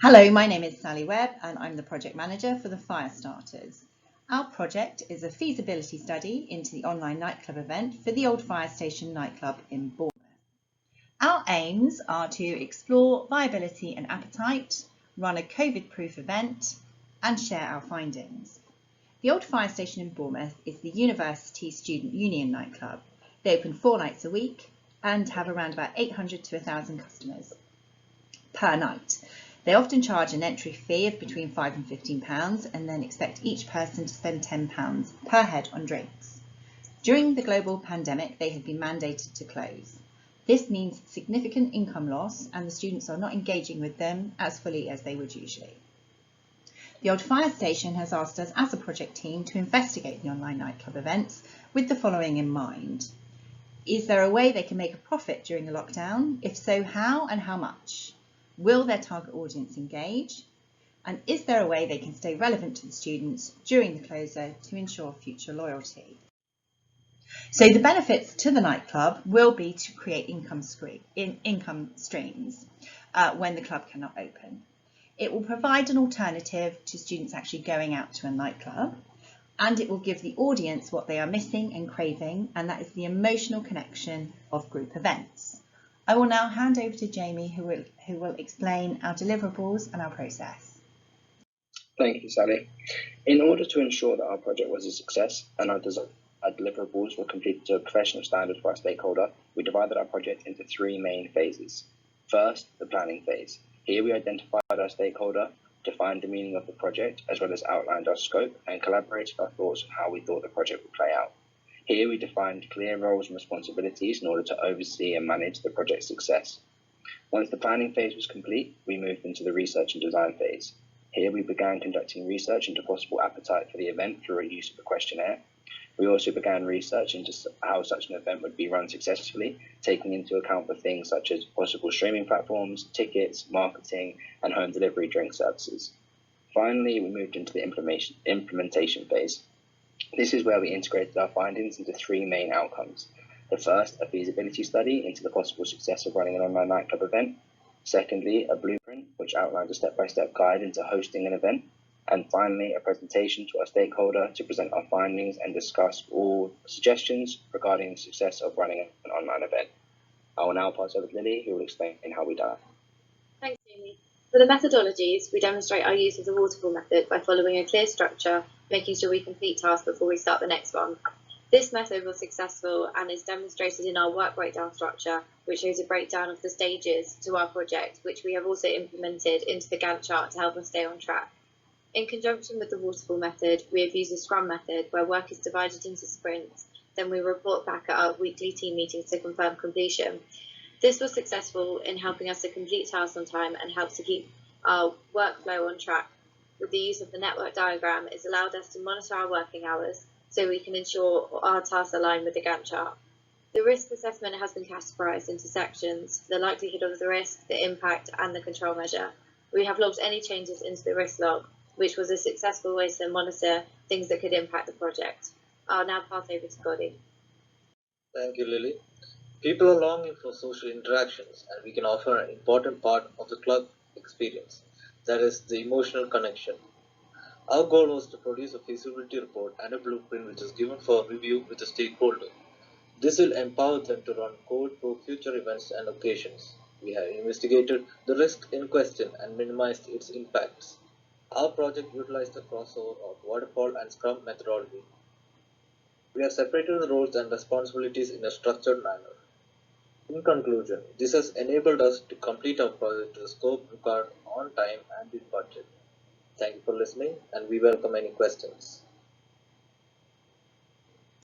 Hello, my name is Sally Webb and I'm the project manager for the Firestarters. Our project is a feasibility study into the online nightclub event for the old fire station nightclub in Bournemouth. Our aims are to explore viability and appetite, run a COVID-proof event and share our findings. The old fire station in Bournemouth is the University Student Union nightclub. They open 4 nights a week and have around about 800 to 1,000 customers per night. They often charge an entry fee of between £5 and £15 and then expect each person to spend £10 per head on drinks. During the global pandemic, they have been mandated to close. This means significant income loss and the students are not engaging with them as fully as they would usually. The old fire station has asked us as a project team to investigate the online nightclub events with the following in mind. Is there a way they can make a profit during the lockdown? If so, how and how much? Will their target audience engage? And is there a way they can stay relevant to the students during the closure to ensure future loyalty? So the benefits to the nightclub will be to create income streams when the club cannot open. It will provide an alternative to students actually going out to a nightclub, and it will give the audience what they are missing and craving, and that is the emotional connection of group events. I will now hand over to Jamie, who will explain our deliverables and our process. Thank you, Sally. In order to ensure that our project was a success and our deliverables were completed to a professional standard for our stakeholder, we divided our project into 3 main phases. First, the planning phase. Here we identified our stakeholder, defined the meaning of the project, as well as outlined our scope and collaborated our thoughts on how we thought the project would play out. Here we defined clear roles and responsibilities in order to oversee and manage the project's success. Once the planning phase was complete, we moved into the research and design phase. Here we began conducting research into possible appetite for the event through a use of a questionnaire. We also began research into how such an event would be run successfully, taking into account for things such as possible streaming platforms, tickets, marketing, and home delivery drink services. Finally, we moved into the implementation phase. This is where we integrated our findings into 3 main outcomes. The first, a feasibility study into the possible success of running an online nightclub event. Secondly, a blueprint, which outlined a step-by-step guide into hosting an event. And finally, a presentation to our stakeholder to present our findings and discuss all suggestions regarding the success of running an online event. I will now pass over to Lily, who will explain how we done. Thanks, Jamie. For the methodologies, we demonstrate our use of the waterfall method by following a clear structure, making sure we complete tasks before we start the next one. This method was successful and is demonstrated in our work breakdown structure, which shows a breakdown of the stages to our project, which we have also implemented into the Gantt chart to help us stay on track. In conjunction with the waterfall method, we have used the Scrum method, where work is divided into sprints, then we report back at our weekly team meetings to confirm completion. This was successful in helping us to complete tasks on time and helps to keep our workflow on track. With the use of the network diagram, it's allowed us to monitor our working hours so we can ensure our tasks align with the Gantt chart. The risk assessment has been categorised into sections: the likelihood of the risk, the impact, and the control measure. We have logged any changes into the risk log, which was a successful way to monitor things that could impact the project. I'll now pass over to Gotti. Thank you, Lily. People are longing for social interactions, and we can offer an important part of the club experience, that is, the emotional connection. Our goal was to produce a feasibility report and a blueprint which is given for review with the stakeholder. This will empower them to run code for future events and occasions. We have investigated the risk in question and minimized its impacts. Our project utilized a crossover of waterfall and Scrum methodology. We have separated the roles and responsibilities in a structured manner. In conclusion, this has enabled us to complete our project to the scope required on time and in budget. Thank you for listening, and we welcome any questions.